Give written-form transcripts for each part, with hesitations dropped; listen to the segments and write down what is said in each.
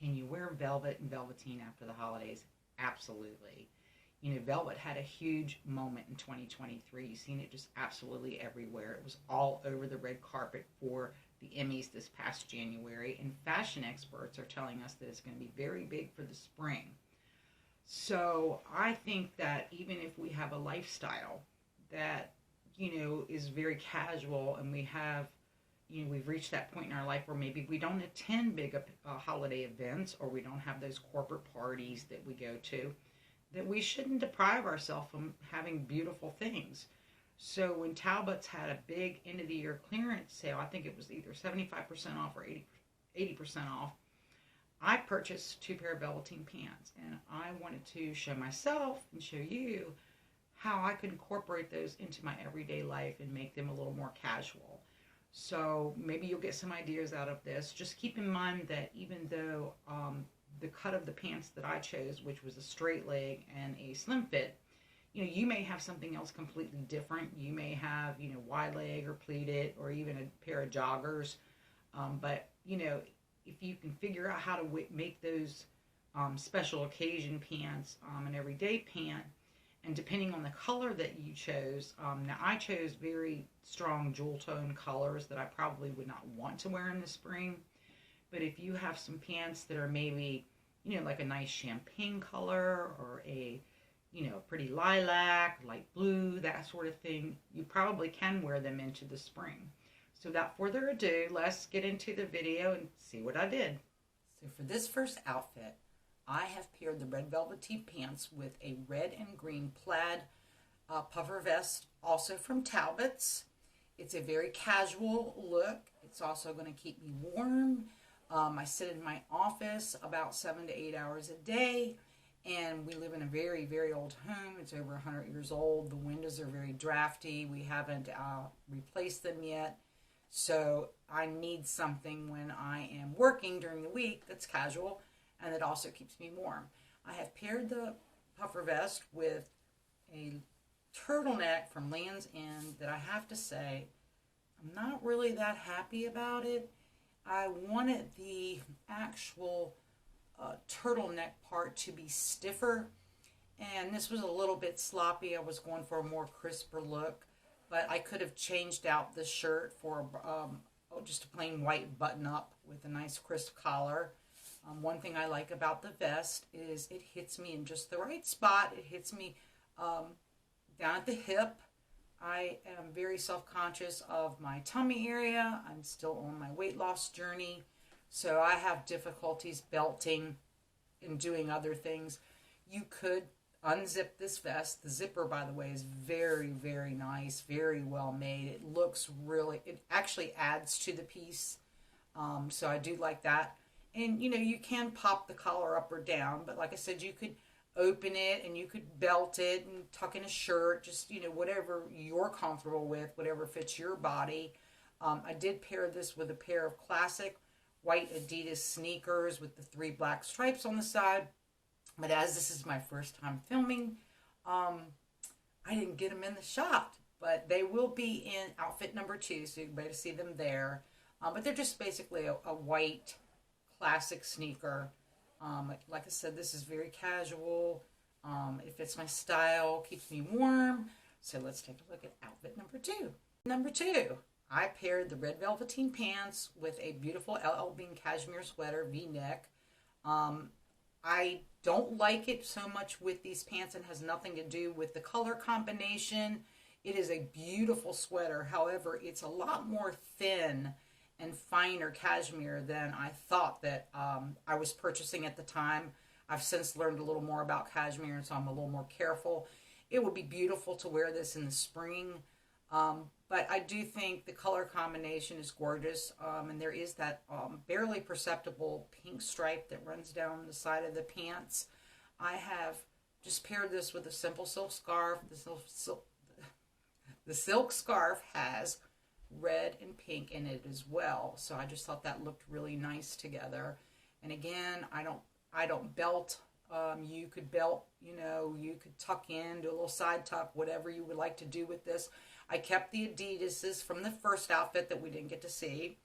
Can you wear velvet and velveteen after the holidays? Absolutely. You know, velvet had a huge moment in 2023. You've seen it just absolutely everywhere. It was all over the red carpet for the Emmys this past January, and fashion experts are telling us that it's going to be very big for the spring. So I think that even if we have a lifestyle that, is very casual, and we've reached that point in our life where maybe we don't attend big holiday events, or we don't have those corporate parties that we go to, that we shouldn't deprive ourselves from having beautiful things. So when Talbot's had a big end of the year clearance sale, I think it was either 75% off or 80% off, I purchased two pair of velveteen pants, and I wanted to show myself and show you how I could incorporate those into my everyday life and make them a little more casual. So maybe you'll get some ideas out of this. Just keep in mind that even though the cut of the pants that I chose, which was a straight leg and a slim fit, you may have something else completely different. You may have, wide leg or pleated, or even a pair of joggers. But if you can figure out how to make those special occasion pants an everyday pant, and depending on the color that you chose, now I chose very strong jewel tone colors that I probably would not want to wear in the spring. But if you have some pants that are maybe, like a nice champagne color, or a, pretty lilac, light blue, that sort of thing, you probably can wear them into the spring. So without further ado, let's get into the video and see what I did. So for this first outfit, I have paired the red velveteen pants with a red and green plaid puffer vest, also from Talbot's. It's a very casual look. It's also going to keep me warm. I sit in my office about 7 to 8 hours a day, and we live in a very, very old home. It's over 100 years old. The windows are very drafty. We haven't replaced them yet. So I need something when I am working during the week that's casual and that also keeps me warm. I have paired the puffer vest with a turtleneck from Land's End that I have to say, I'm not really that happy about it. I wanted the actual turtleneck part to be stiffer, and this was a little bit sloppy. I was going for a more crisper look, but I could have changed out the shirt for just a plain white button-up with a nice crisp collar. One thing I like about the vest is it hits me in just the right spot. It hits me down at the hip. I am very self-conscious of my tummy area. I'm still on my weight loss journey, so I have difficulties belting and doing other things. You could unzip this vest. The zipper, by the way, is very, very nice, very well made. It actually adds to the piece, so I do like that. And, you can pop the collar up or down, but like I said, you could open it and you could belt it and tuck in a shirt, just, whatever you're comfortable with, whatever fits your body. I did pair this with a pair of classic white Adidas sneakers with the 3 black stripes on the side. But as this is my first time filming, I didn't get them in the shop, but they will be in outfit number 2, so you can better see them there. But they're just basically a white classic sneaker. Like I said, this is very casual. It fits my style, keeps me warm. So let's take a look at outfit number 2. Number 2, I paired the red velveteen pants with a beautiful LL Bean cashmere sweater, V-neck. I don't like it so much with these pants, and has nothing to do with the color combination. It is a beautiful sweater. However, it's a lot more thin and finer cashmere than I thought that I was purchasing at the time. I've since learned a little more about cashmere, and so I'm a little more careful. It would be beautiful to wear this in the spring, but I do think the color combination is gorgeous, and there is that barely perceptible pink stripe that runs down the side of the pants. I have just paired this with a simple silk scarf. The silk scarf has red and pink in it as well, so I just thought that looked really nice together. And again, I don't belt. You could belt, you could tuck in, do a little side tuck, whatever you would like to do with this. I kept the Adidas's from the first outfit that we didn't get to see,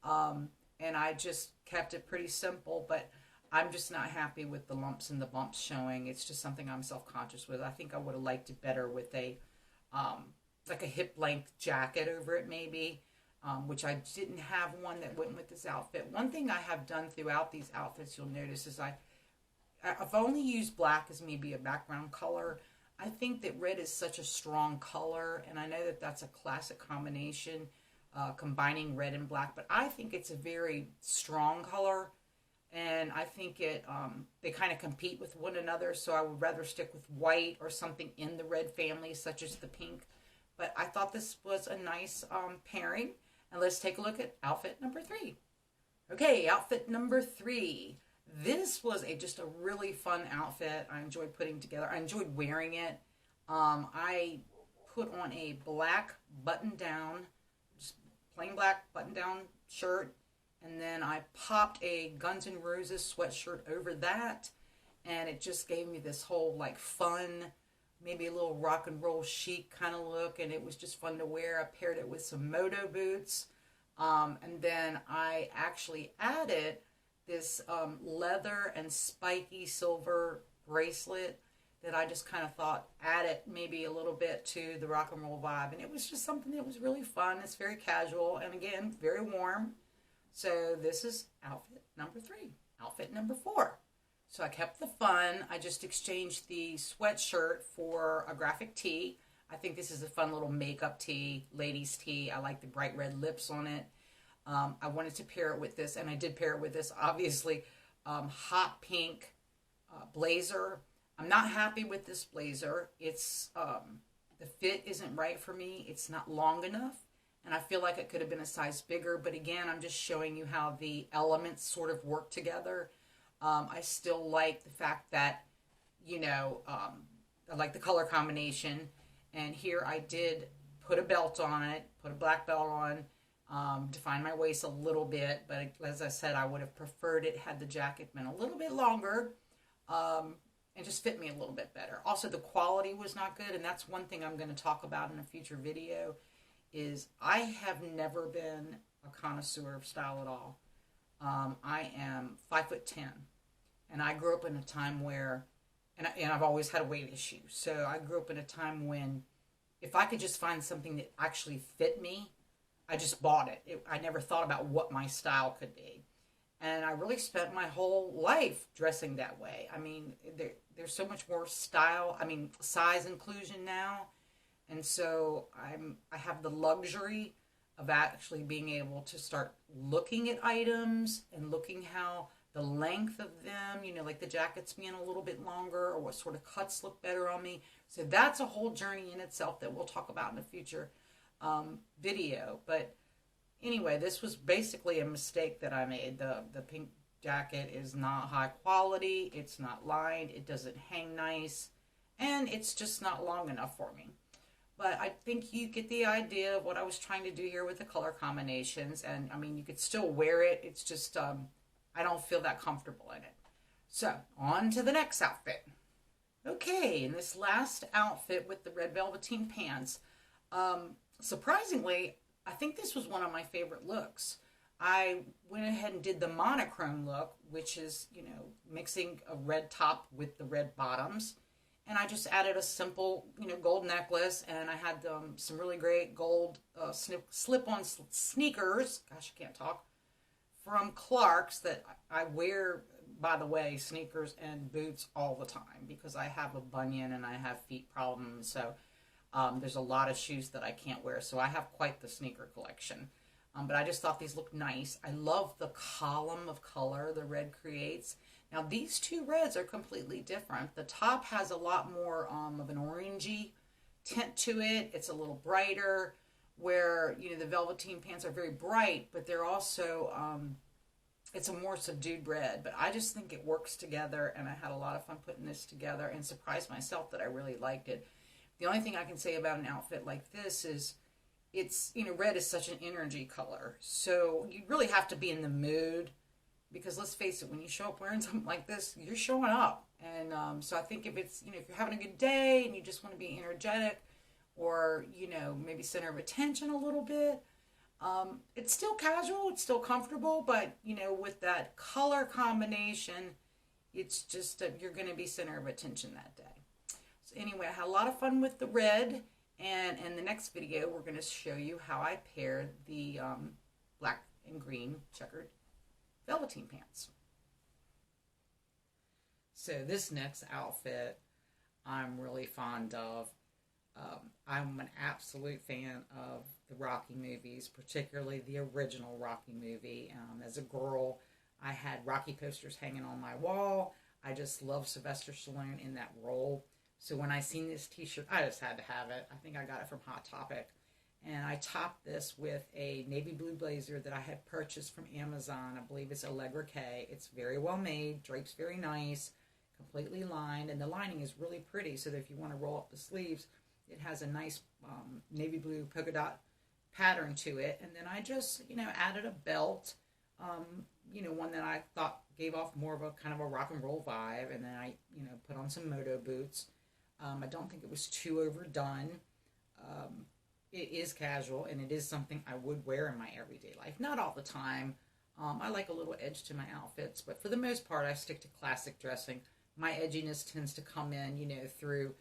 and I just kept it pretty simple. But I'm just not happy with the lumps and the bumps showing. It's just something I'm self-conscious with. I think I would have liked it better with a um, like a hip length jacket over it maybe, which I didn't have one that went with this outfit. One thing I have done throughout these outfits, you'll notice, is I've only used black as maybe a background color. I think that red is such a strong color, and I know that that's a classic combination, combining red and black, but I think it's a very strong color, and I think they kind of compete with one another, so I would rather stick with white or something in the red family, such as the pink. But I thought this was a nice pairing, and let's take a look at outfit number 3. Okay, outfit number 3. This was just a really fun outfit. I enjoyed putting together. I enjoyed wearing it. I put on a black button-down, just plain black button-down shirt, and then I popped a Guns N' Roses sweatshirt over that, and it just gave me this whole like fun, maybe a little rock and roll chic kind of look, and it was just fun to wear. I paired it with some moto boots, and then I actually added this leather and spiky silver bracelet that I just kind of thought added maybe a little bit to the rock and roll vibe. And it was just something that was really fun. It's very casual and, again, very warm. So this is outfit number 3. Outfit number 4. So I kept the fun. I just exchanged the sweatshirt for a graphic tee. I think this is a fun little makeup tee, ladies tee. I like the bright red lips on it. I wanted to pair it with this, and I did pair it with this, obviously, hot pink blazer. I'm not happy with this blazer. It's the fit isn't right for me. It's not long enough, and I feel like it could have been a size bigger. But again, I'm just showing you how the elements sort of work together. I still like the fact that, I like the color combination. And here I did put a belt on it, put a black belt on, define my waist a little bit, but as I said, I would have preferred it had the jacket been a little bit longer, and just fit me a little bit better. Also, the quality was not good, and that's one thing I'm going to talk about in a future video, is I have never been a connoisseur of style at all. I am 5'10", and I grew up in a time where, and I've always had a weight issue, so I grew up in a time when if I could just find something that actually fit me, I just bought it. I never thought about what my style could be. And I really spent my whole life dressing that way. I mean, there's so much more size inclusion now. And so I have the luxury of actually being able to start looking at items and looking how the length of them, like the jackets being a little bit longer, or what sort of cuts look better on me. So that's a whole journey in itself that we'll talk about in a future video. But anyway, this was basically a mistake that I made. The pink jacket is not high quality, it's not lined, it doesn't hang nice, and it's just not long enough for me. But I think you get the idea of what I was trying to do here with the color combinations. And I mean, you could still wear it, it's just I don't feel that comfortable in it. So on to the next outfit. Okay, in this last outfit with the red velveteen pants, surprisingly, I think this was one of my favorite looks. I went ahead and did the monochrome look, which is, mixing a red top with the red bottoms. And I just added a simple, gold necklace, and I had some really great gold slip-on sneakers. Gosh, I can't talk. From Clark's that I wear, by the way, sneakers and boots all the time because I have a bunion and I have feet problems. So there's a lot of shoes that I can't wear. So I have quite the sneaker collection. But I just thought these looked nice. I love the column of color the red creates. Now these two reds are completely different. The top has a lot more of an orangey tint to it. It's a little brighter, where the velveteen pants are very bright, but they're also it's a more subdued red. But I just think it works together, and I had a lot of fun putting this together and surprised myself that I really liked it. The only thing I can say about an outfit like this is it's, red is such an energy color, so you really have to be in the mood, because let's face it, when you show up wearing something like this, you're showing up. And so I think if it's, if you're having a good day and you just want to be energetic, or, maybe center of attention a little bit, it's still casual, it's still comfortable, but, with that color combination, it's just, you're going to be center of attention that day. So anyway, I had a lot of fun with the red, and in the next video, we're going to show you how I paired the black and green checkered velveteen pants. So this next outfit I'm really fond of. I'm an absolute fan of the Rocky movies, particularly the original Rocky movie. As a girl, I had Rocky posters hanging on my wall. I just love Sylvester Stallone in that role. So when I seen this t-shirt, I just had to have it. I think I got it from Hot Topic. And I topped this with a navy blue blazer that I had purchased from Amazon. I believe it's Allegra K. It's very well made, drapes very nice, completely lined, and the lining is really pretty, so that if you want to roll up the sleeves, it has a nice navy blue polka dot pattern to it. And then I just, added a belt, one that I thought gave off more of a kind of a rock and roll vibe. And then I, put on some moto boots. I don't think it was too overdone. It is casual, and it is something I would wear in my everyday life. Not all the time. I like a little edge to my outfits, but for the most part, I stick to classic dressing. My edginess tends to come in, through,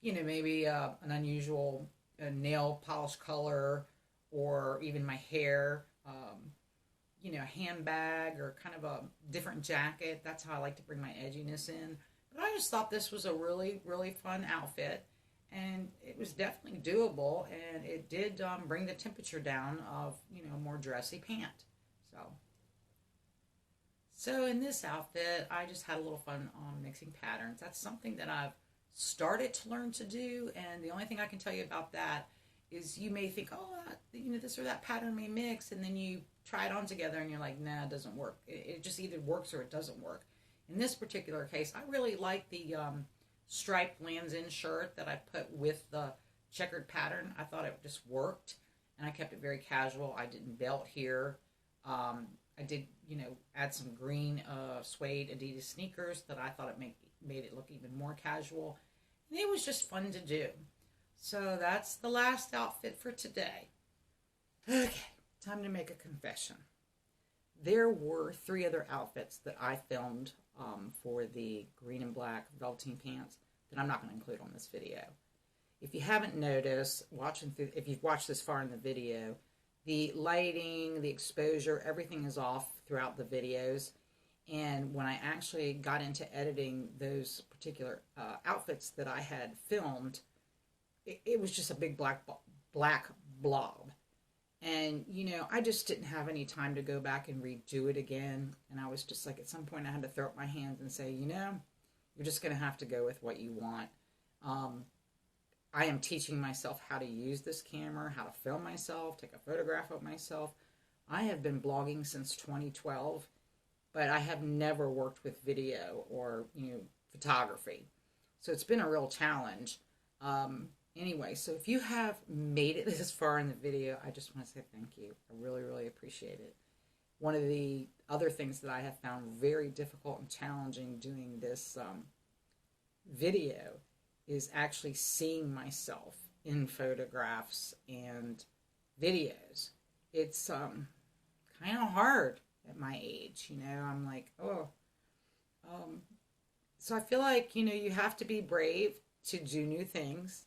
maybe an unusual nail polish color, or even my hair, a handbag, or kind of a different jacket. That's how I like to bring my edginess in. But I just thought this was a really, really fun outfit, and it was definitely doable, and it did bring the temperature down of, a more dressy pant. So in this outfit, I just had a little fun mixing patterns. That's something that I've started to learn to do, and the only thing I can tell you about that is you may think, oh, this or that pattern may mix, and then you try it on together, and you're like, nah, it doesn't work. It just either works or it doesn't work. In this particular case, I really like the striped Lands' End shirt that I put with the checkered pattern. I thought it just worked, and I kept it very casual. I didn't belt here. I did, add some green suede Adidas sneakers that I thought it made it look even more casual. And it was just fun to do. So that's the last outfit for today. Okay, time to make a confession. There were 3 other outfits that I filmed for the green and black velveteen pants that I'm not going to include on this video. If you haven't noticed, if you've watched this far in the video, the lighting, the exposure, everything is off throughout the videos. And when I actually got into editing those particular outfits that I had filmed, it was just a big black blob. And, I just didn't have any time to go back and redo it again. And I was just like, at some point I had to throw up my hands and say, you're just going to have to go with what you want. I am teaching myself how to use this camera, how to film myself, take a photograph of myself. I have been blogging since 2012, but I have never worked with video or, photography. So it's been a real challenge. Anyway, so if you have made it this far in the video, I just want to say thank you. I really, really appreciate it. One of the other things that I have found very difficult and challenging doing this video is actually seeing myself in photographs and videos. It's kind of hard at my age, I'm like, oh. So I feel like, you have to be brave to do new things.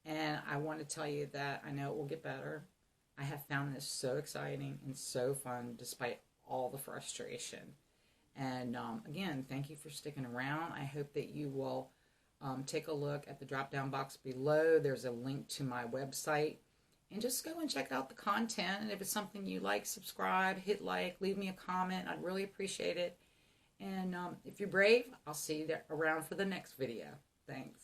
And I want to tell you that I know it will get better. I have found this so exciting and so fun despite all the frustration. And again, thank you for sticking around. I hope that you will take a look at the drop-down box below. There's a link to my website. And just go and check out the content. And if it's something you like, subscribe, hit like, leave me a comment. I'd really appreciate it. And if you're brave, I'll see you around for the next video. Thanks.